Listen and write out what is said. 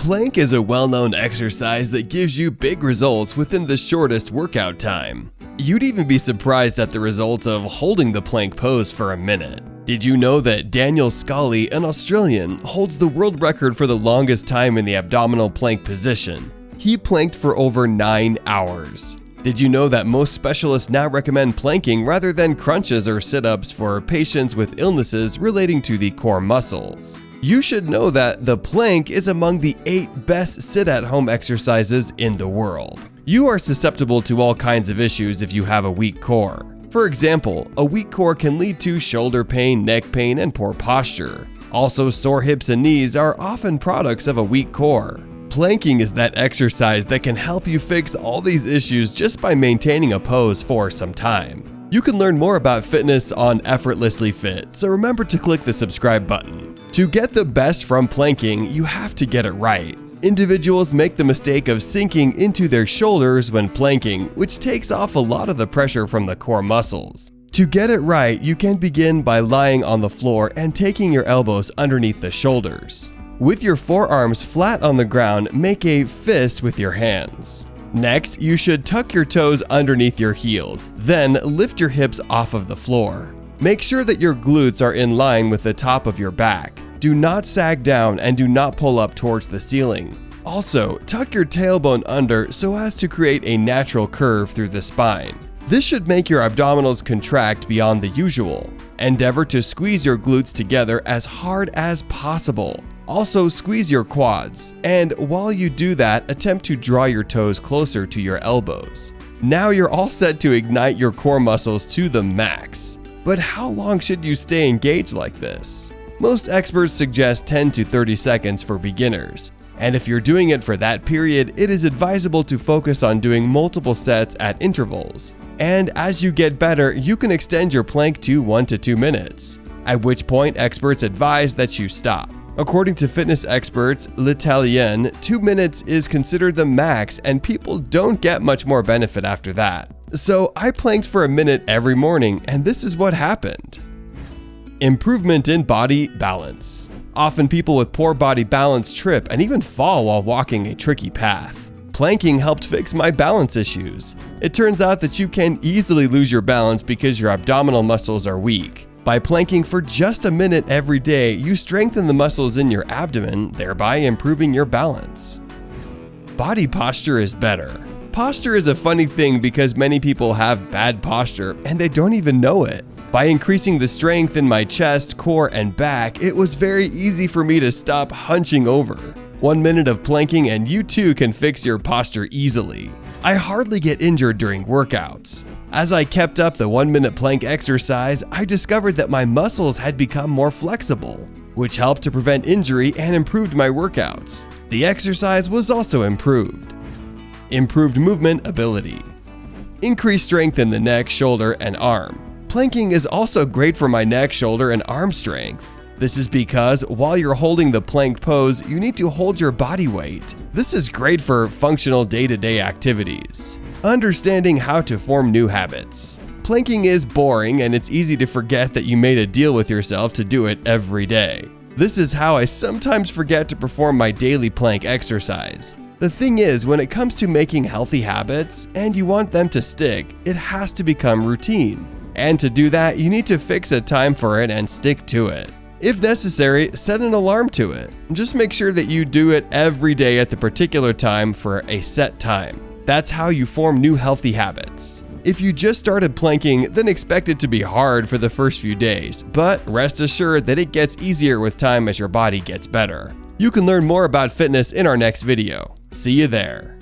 Plank is a well-known exercise that gives you big results within the shortest workout time. You'd even be surprised at the results of holding the plank pose for a minute. Did you know that Daniel Scali, an Australian, holds the world record for the longest time in the abdominal plank position? He planked for over 9 hours. Did you know that most specialists now recommend planking rather than crunches or sit-ups for patients with illnesses relating to the core muscles? You should know that the plank is among the 8 best sit-at-home exercises in the world. You are susceptible to all kinds of issues if you have a weak core. For example, a weak core can lead to shoulder pain, neck pain, and poor posture. Also, sore hips and knees are often products of a weak core. Planking is that exercise that can help you fix all these issues just by maintaining a pose for some time. You can learn more about fitness on Effortlessly Fit, so remember to click the subscribe button. To get the best from planking, you have to get it right. Individuals make the mistake of sinking into their shoulders when planking, which takes off a lot of the pressure from the core muscles. To get it right, you can begin by lying on the floor and taking your elbows underneath the shoulders. With your forearms flat on the ground, make a fist with your hands. Next, you should tuck your toes underneath your heels, then lift your hips off of the floor. Make sure that your glutes are in line with the top of your back. Do not sag down and do not pull up towards the ceiling. Also, tuck your tailbone under so as to create a natural curve through the spine. This should make your abdominals contract beyond the usual. Endeavor to squeeze your glutes together as hard as possible. Also, squeeze your quads, and while you do that, attempt to draw your toes closer to your elbows. Now you're all set to ignite your core muscles to the max. But how long should you stay engaged like this? Most experts suggest 10 to 30 seconds for beginners. And if you're doing it for that period, it is advisable to focus on doing multiple sets at intervals. And as you get better, you can extend your plank to 1 to 2 minutes, at which point experts advise that you stop. According to fitness experts L'Italien, 2 minutes is considered the max and people don't get much more benefit after that. So I planked for a minute every morning and this is what happened. Improvement in body balance. Often people with poor body balance trip and even fall while walking a tricky path. Planking helped fix my balance issues. It turns out that you can easily lose your balance because your abdominal muscles are weak. By planking for just a minute every day, you strengthen the muscles in your abdomen, thereby improving your balance. Body posture is better. Posture is a funny thing because many people have bad posture and they don't even know it. By increasing the strength in my chest, core, and back, it was very easy for me to stop hunching over. 1 minute of planking and you too can fix your posture easily. I hardly get injured during workouts. As I kept up the 1 minute plank exercise, I discovered that my muscles had become more flexible, which helped to prevent injury and improved my workouts. The exercise was also improved. Improved movement ability. Increased strength in the neck, shoulder, and arm. Planking is also great for my neck, shoulder, and arm strength. This is because while you're holding the plank pose, you need to hold your body weight. This is great for functional day-to-day activities. Understanding how to form new habits. Planking is boring and it's easy to forget that you made a deal with yourself to do it every day. This is how I sometimes forget to perform my daily plank exercise. The thing is, when it comes to making healthy habits and you want them to stick, it has to become routine. And to do that, you need to fix a time for it and stick to it. If necessary, set an alarm to it. Just make sure that you do it every day at the particular time for a set time. That's how you form new healthy habits. If you just started planking, then expect it to be hard for the first few days, but rest assured that it gets easier with time as your body gets better. You can learn more about fitness in our next video. See you there.